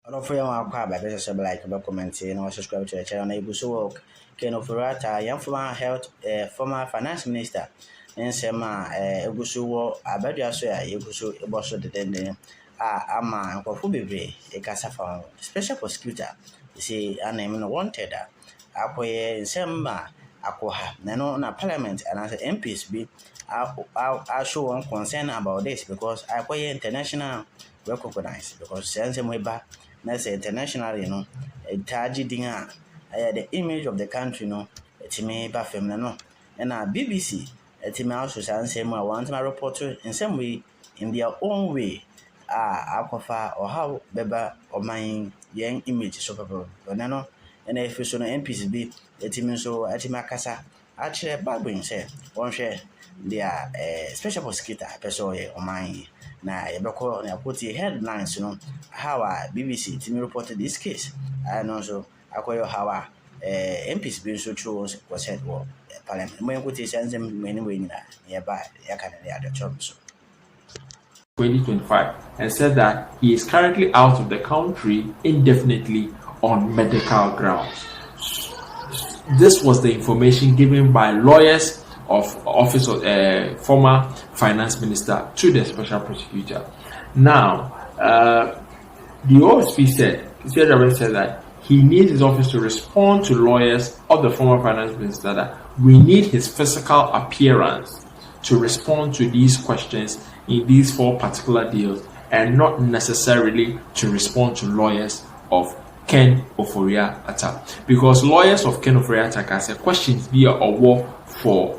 don't feel by business like commenting or subscribe to the channel. Able to work. Ken Ofori Attah, young former health, former finance minister. And Sema, Egusu, Abadia, so Egusu, Ebosso, the Dende, Ama, and Kofubi, a Casafa, special prosecutor. You see, a name wanted. Akoye, Sema, Akoha, Nano, na parliament, and as MPs be, I'll show one concern about this because Akoye international recognized because sense way back. Let's say internationally, agye dinga the image of the country, it may ba fem no. And BBC, it may also say more want my report in some way, in their own way, alcofa or how beba or my young image so purple. No, and if you saw MPs be, it means so at Macassa, actually a bad say, one share their special prosecutor, person or mine. Now, I put the headlines, how BBC team reported this case. And also, I call how MPs being so true was said, well, Parliament. When you send them anyway, nearby, I can the terms. 2025 and said that he is currently out of the country indefinitely on medical grounds. This was the information given by lawyers of office of former finance minister to the special prosecutor. Now, the OSP said that he needs his office to respond to lawyers of the former finance minister that we need his physical appearance to respond to these questions in these 4 particular deals and not necessarily to respond to lawyers of Ken Ofori Attah, because lawyers of Ken Ofori Attah can say questions via a war for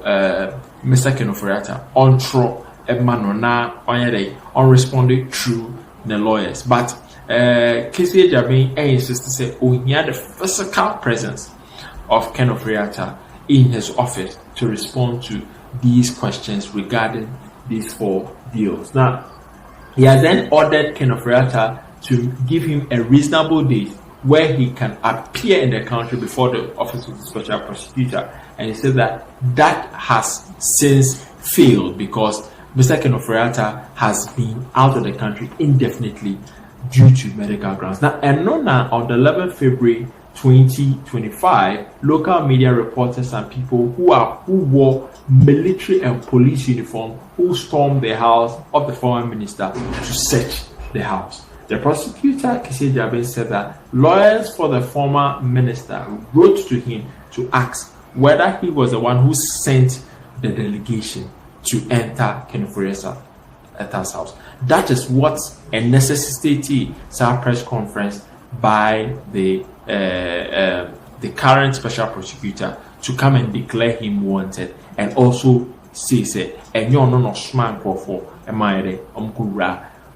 Mr. Ken Ofori Attah on tro emanona on responded through the lawyers, but Kesi Jabin insists to say he had the physical presence of Ken Ofori Attah in his office to respond to these questions regarding these 4 deals. Now, he has then ordered Ken Ofori Attah to give him a reasonable date where he can appear in the country before the office of the special prosecutor, and he said that has since failed because Mr. Ken Ofori Attah has been out of the country indefinitely due to medical grounds. Now, and on the 11th February 2025, local media reporters and people who wore military and police uniform who stormed the house of the former minister to search the house. The prosecutor, Kisi Jabin, said that lawyers for the former minister wrote to him to ask whether he was the one who sent the delegation to enter Ken Ofori Attah's house. That is what a necessity press conference by the current special prosecutor to come and declare him wanted, and also say and you're not smart for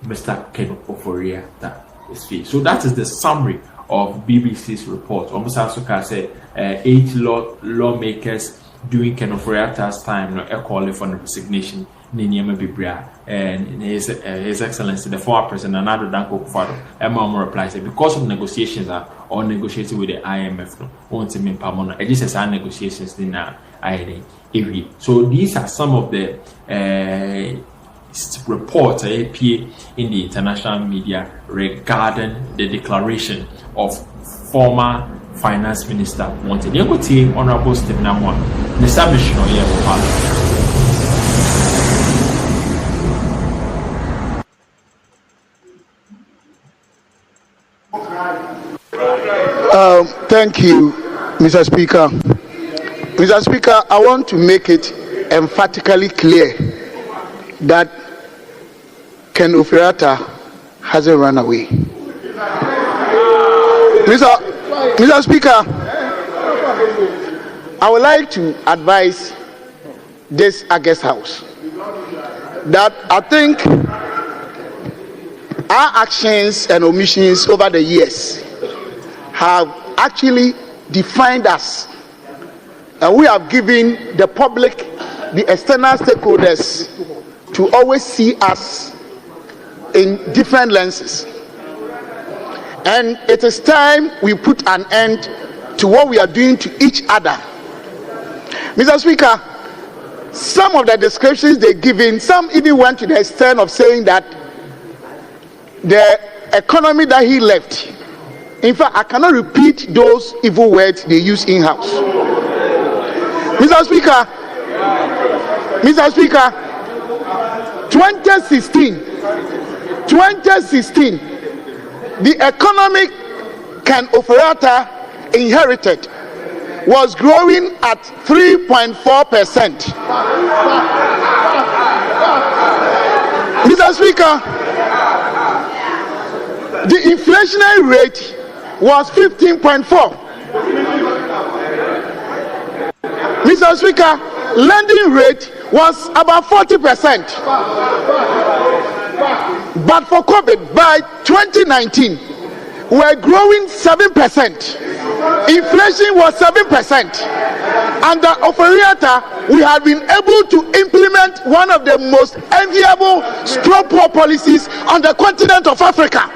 Mr. Ken Ofori Attah is free. So that is the summary of BBC's report. Almost also can say 8 lawmakers during Ken Ofori Attah's time calling for the resignation. And his Excellency, the former president, Nana Danko Akufo-Addo, replies because of negotiations or negotiating with the IMF, it is our negotiations in INA. So these are some of the reports appear in the international media regarding the declaration of former finance minister wanted. Honorable Stephen Amwa, the submission of Thank you, Mr. Speaker. Mr. Speaker, I want to make it emphatically clear that Ken Ofori Attah hasn't run away. Mr. Speaker, I would like to advise this August House that I think our actions and omissions over the years have actually defined us, and we have given the public, the external stakeholders, to always see us in different lenses. And it is time we put an end to what we are doing to each other. Mr. Speaker, some of the descriptions they're giving, some even went to the extent of saying that the economy that he left In fact, I cannot repeat those evil words they use in-house. Mr. Speaker, 2016, the economic Ken Ofori Attah inherited was growing at 3.4%. Mr. Speaker, the inflationary rate was 15.4. Mr. Speaker, lending rate was about 40%. But for COVID, by 2019, we were growing 7%. Inflation was 7%. Under Ofori Attah, we have been able to implement one of the most enviable pro-poor policies on the continent of Africa.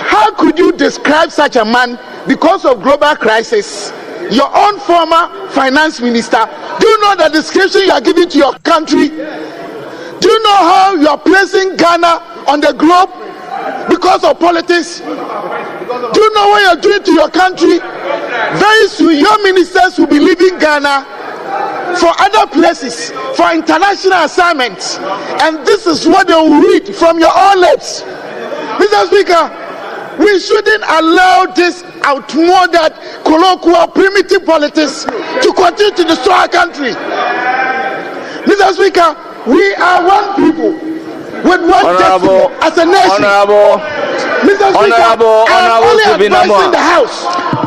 How could you describe such a man because of global crisis? Your own former finance minister, do you know the description you are giving to your country? Do you know how you are placing Ghana on the globe because of politics? Do you know what you are doing to your country? Very soon your ministers will be leaving Ghana for other places, for international assignments, and this is what they will read from your own lips. Mr. Speaker, we shouldn't allow this outmoded, colloquial, primitive politics to continue to destroy our country. Mr. Speaker, we are one people with one destiny as a nation. Mr. Speaker, I am only advising the House.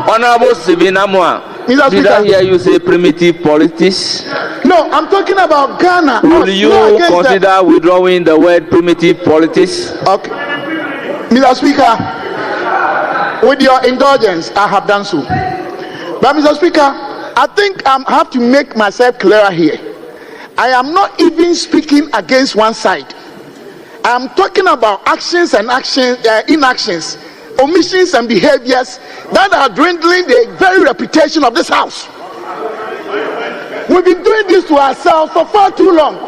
Honorable Sibinamwa, did I hear you say primitive politics? No, I'm talking about Ghana. Will you consider withdrawing the word primitive politics? Okay. Mr. Speaker, with your indulgence, I have done so. But Mr. Speaker, I think I have to make myself clearer here. I am not even speaking against one side. I am talking about actions and inactions, omissions and behaviors that are dwindling the very reputation of this House. We've been doing this to ourselves for far too long.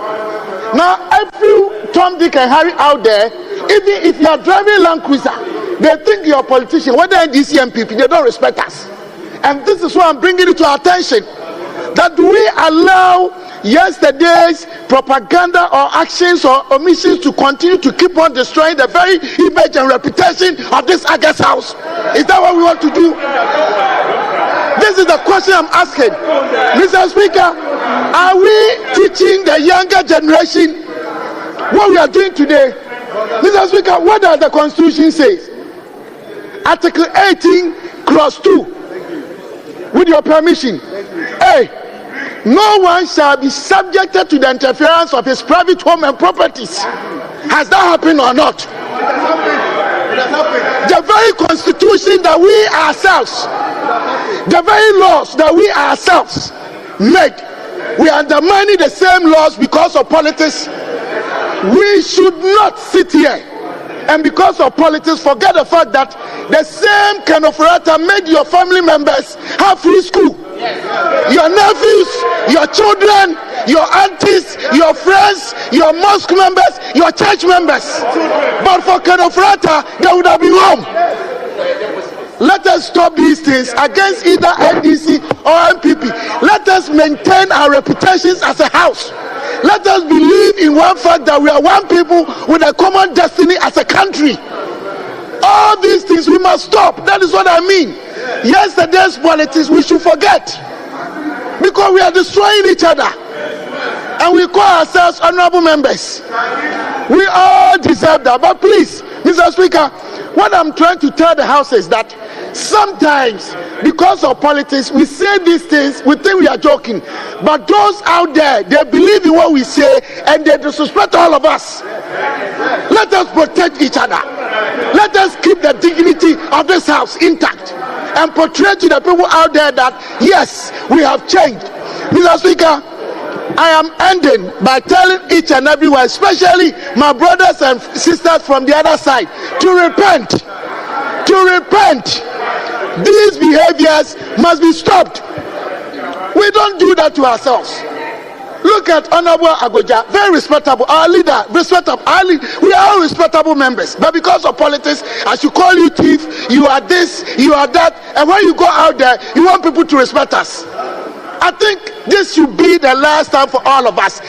Now, every Tom, Dick and Harry out there, even if you are driving Land Cruiser, they think you're a politician. Whether NDC MPP, they don't respect us. And this is why I'm bringing it to our attention, that we allow yesterday's propaganda or actions or omissions to continue to keep on destroying the very image and reputation of this August House. Is that what we want to do? This is the question I'm asking. Mr. Speaker, are we teaching the younger generation what we are doing today? Mr. Speaker, what does the Constitution say? Article 18, clause 2. With your permission. Hey, no one shall be subjected to the interference of his private home and properties. Has that happened or not? The very Constitution that we ourselves, the very laws that we ourselves made, we are undermining the same laws because of politics. We should not sit here and because of politics forget the fact that the same Ken Ofori Attah made your family members have free school. Your nephews, your children, your aunties, your friends, your mosque members, your church members. But for Ken Ofori Attah, they would have been home. Let us stop these things against either NDC or MPP. Let us maintain our reputations as a house. Let us believe in one fact that we are one people with a common destiny as a country. All these things we must stop. That is what I mean. Yesterday's politics we should forget, because we are destroying each other and we call ourselves honorable members. We all deserve that. But please, Mr. Speaker, what I'm trying to tell the House is that sometimes because of politics we say these things, we think we are joking, but those out there, they believe in what we say and they disrespect all of us. Let us protect each other. Let us keep the dignity of this House intact and portray to the people out there that yes, we have changed. Mr. Speaker, I am ending by telling each and everyone, especially my brothers and sisters from the other side, to repent. To repent. These behaviors must be stopped. We don't do that to ourselves. Look at Honorable Agoja, very respectable. Our leader, respectable. We are all respectable members. But because of politics, as you call you thief, you are this, you are that. And when you go out there, you want people to respect us. I think this should be the last time for all of us.